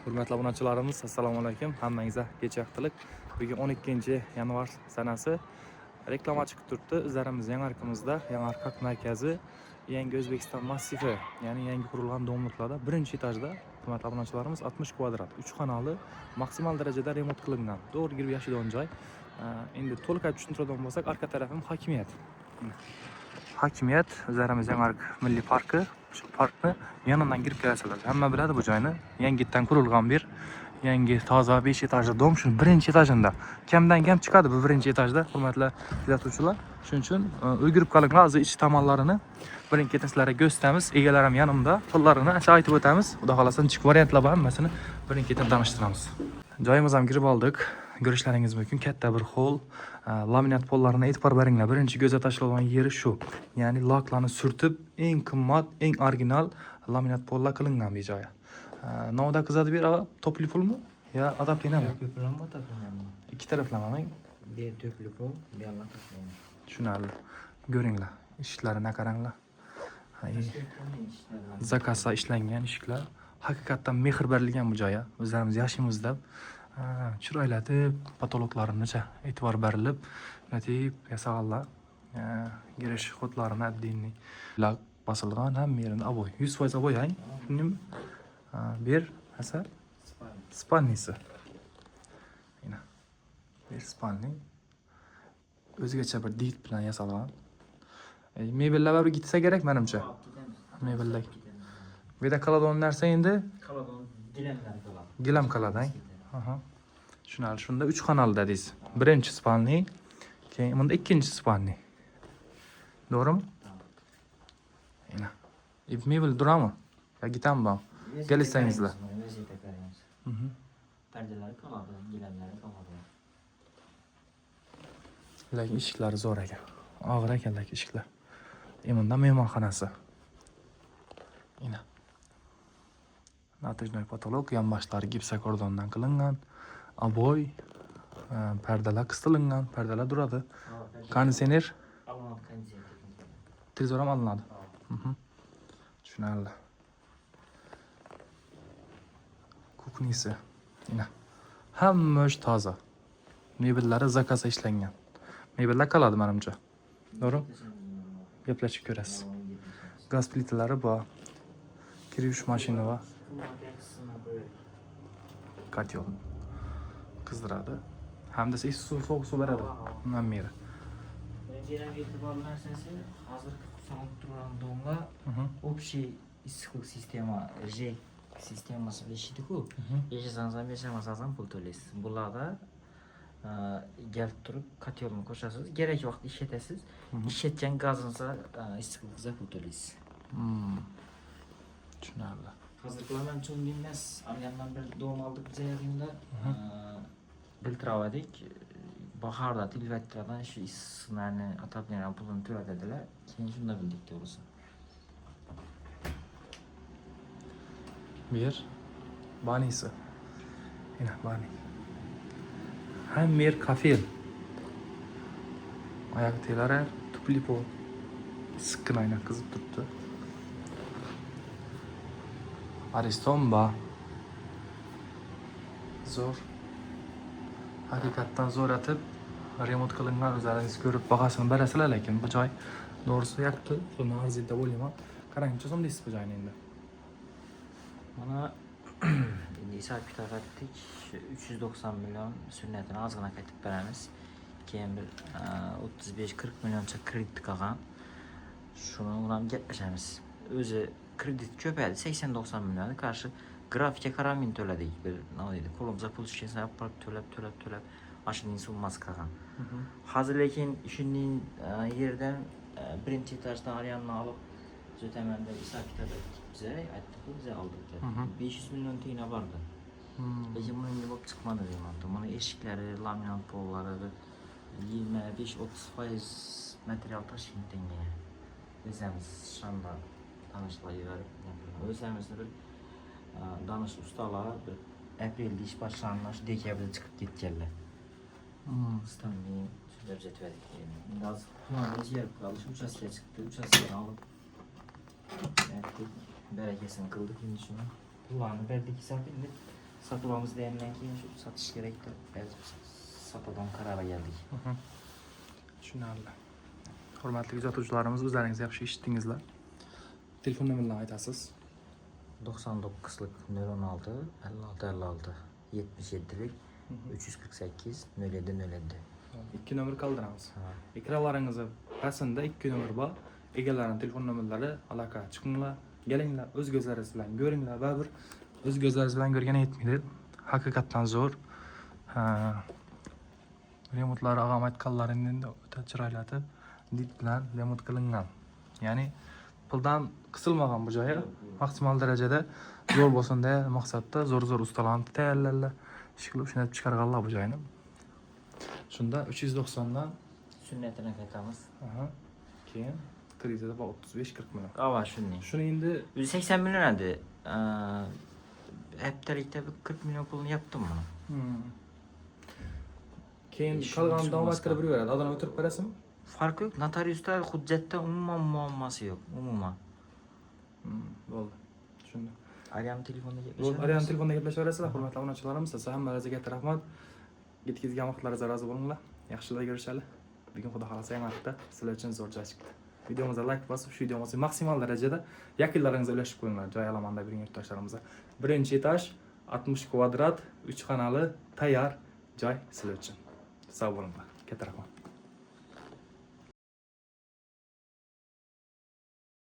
Hurmatli obunachilarimiz, assalomu alaykum. Hammangizga kech vaqtlik. Bugun 12 yanvar sanasi. Reklama chiqib turibdi. O'zlarimiz Yangarkimizda, Yangarkak markazi, yangi O'zbekiston massifi, ya'ni yangi qurilgan domliqlarda birinchi etajda hurmatli obunachilarimiz 60 kvadrat, 3 xonali, maksimal darajada remont qilingan. To'g'ri girib yashaydigan joy. Endi to'liq aytib tushuntiradigan bo'lsak, orqa tarafim hokimiyat. Hokimiyat o'zlarimiz Yangark Milliy parki. Shu parkni yonidan girib kelasizlar. Hamma biladi bu joyni. Yangitdan qurilgan bir yangi toza 5 etajli dom, shu birinchi etajida. Kamdan kam chiqadi bu birinchi etajda, hurmatli kuzatuvchilar. Shuning uchun ulgurib qolinglar, hozir ichki tomonlarini birin-ketin sizlarga ko'rsatamiz. Egalar ham yonimda, pullarini aytib o'tamiz. Xudo xolasa ichki variantlar bor, hammasini birin-ketin tanishtiramiz. Joyimizga ham kirib oldik. Ko'rishlaringiz mumkin, katta bir hol. Laminat pollarini e'tibor beringlar. Birinchi ko'zga tashlangan yeri shu. Ya'ni laklarni surtib, eng qimmat, eng original laminat polla qilingan bu joy. Novda qizadi bir topli pulmi? Ya adaptlinami? Ko'pirlanma taqinami? Ikki taraflamami? Bir topli pul, bir alla taqinami. Tushunarli. Ko'ringlar. Ishiklarini qaranglar. Zakasda ishlangan eshiklar. Haqiqatan mehr berilgan bu joyga. O'zlarimiz yashaymiz deb chiroylatib, patoloqlarini e'tibor berilib, natib yasaganlar. Girish xodlarini addiniy lak basilgan, ham yerini aboy. 100% aboy, ha? Shunimi? Bir asar spannisi. Yine bir spanni. O'zigacha bir did bilan yasalgan. Mebellar bir gitsa kerak menimcha. Mebellar. Bu yerda qoladigan narsa endi Qoladigan gilamlar qoladi. gilam qoladi. Aha. Tushunarli. Shunda 3 xonali dedingiz. Birinchi spanni, keyin bunda ikkinchi spanni. To'g'rimi? Yine. Mebel durami? Ya gitam bor. Kelisangizlar. Vaziyatga qaraymiz. Perdelari qoladi, gilamlari qoladi. Lekin eshiklari zo'r ekan. Og'ir ekan lekin eshiklar. Bunda mehmonxonasi. Yine. Natijnoy patolog, yonboshlari gipsokordondan qilingan. Aboy, perdalar qistilgan, perdalar duradi. Konditsioner Alonot konditsioner. televizor ham olinadi. Tushunarli. Kuknisi. Yine. Hamma ish toza. Mebellari zakasa ishlangan. Mebellar qoladi menimcha. To'g'ri? Gaplashib ko'rasiz. Gaz plitalari bor. Kir yuvish mashina bor. Kotel. Qizdiradi. Hamda sovuq suv beradi. Undan beri. Birinchi e'tiborli narsasi, hozirgi so'rab turgan domla общий issiqlik sistema, J sistemasi ishlaydi-ku. Yashasangiz, yashamasangiz pul to'laysiz. Bularda gelib turib kotelni qo'shasiz, kerak vaqt ishlatasiz. Ishlatgan gazingizni issiqligingizga pul to'laysiz. Tushunarli. Hozirgilar uchun emas, alyandan bir dom oldik joyingda biltiravadik. Bahorda televizordan shu issiqlarni ataplarni pulini to'latadilar. Keyin shunda bildik to'g'risi. Bir banisi. Yine bani. Hem bir kafel. Ayak telari tupli pol. Sıkkın ayna kızıp tuttu. Aristomba. Zor. Hakikaten zor atıp remont qilingan, o'zlaringiz ko'rib bahosini berasizlar, lekin bu joy doğrusu yaktı. Buni arziyda bo'layman. Qarangchi, so'm deysiz bu joyni endi. Mana endi hisob kitob etdik. 390 million sunnatini ozgina qaytib beramiz. Keyin bir 35-40 millioncha kredit qolgan. Shuni ham gaplashamiz. O'zi kredit ko'paydi, 80-90 millionni qarshi grafika qaramin to'ladik. Bir nima deydi, qo'limizga pul tushsa to'lab mashining summasi qolgan. Hozir lekin shuning yerdan birinchi etajdan aryonni olib Zötemende hisob kitob etdik bize, aytdik bize aldık. 500 milyon tiyina vardı. Lekin bunun gibi bo'lib chiqmadi deyman. Buni eshiklari, laminat pollari 25-30% material tashkil etilgan. O'zimiz shanda tanishlayverib, o'zimizni bir danish ustalar bir aprelda ish boshlanish, dekabrda chiqib ketganlar. Istanbulga sudab etdik. Endi hozir planimiz yer qilish uchastka chiqdi, uchastkani olib berekesini kıldık. Şimdi şunu kulağını verdik hesap edip Satılmamız diyenden keyin şu satış kerak deb biz satadan qarorga keldik. Tushunarli. Hurmatli kuzatuvchilarimiz, o'zlaringiz yaxshi eshitdingizlar. Telefon nomerini aytasiz. 99'lık 016 56 56 77'lik 348 07 07. 2 nomer qoldiramiz. Ha. Ekranlaringizni pastida 2 nomer bor. Egalarining telefon nomerlari aloqa chiqinglar, kelinglar, o'z ko'zlaringiz bilan ko'ringlar. Baribir o'z ko'zlaringiz bilan ko'rgani yetmaydi. Haqiqatdan zo'r. Remontlari og'am aytganlaringdan o'ta chiroyli did bilan remont qilingan. Ya'ni puldan qisilmagan bu joyi maksimal darajada zo'r bo'lsin deya maqsadda zo'r ustalarni tayyorlarlar. Ish qilib shuni chiqarganlar bu joyni. Shunda 390 dan Sünnetine qaytamiz. keyin krediti bor 35-40 million. Ava shunday. Shuni endi 180 milyon edi. Haftalikda bir 40 milyon pulunu yaptım bunu. keyin İşin qolgan çıkmaz davom ettirib kan. yuraveradi. Odam o'tirib berasizmi? Fark yok. Notarius'ta hujjatda umuman muamması yok. Umuman. Bo'ldi. Tushundim. Arayam telefonda Bo'ldi, Arian telefonda gaplashaverasizlar, hurmatli obunachilarimiz. Siz hammangizga katta rahmat. Yetkazgan vaqtlaringizga rozi bo'linglar. Yaxshilar görüşelim. Bugun xudo xolasa yangi hafta sizlar uchun zo'r joy chiqdi. Videomizga like bosib, shu videomizni maksimal darajada yakunlaringizga ulashib qo'yinglar. Joy alamanda biring yurtdoshlarimizga. Birinchi etaj 60 kvadrat, 3 xonali, tayyor joy sizlar uchun. Sog' bo'linglar. Katta rahmat.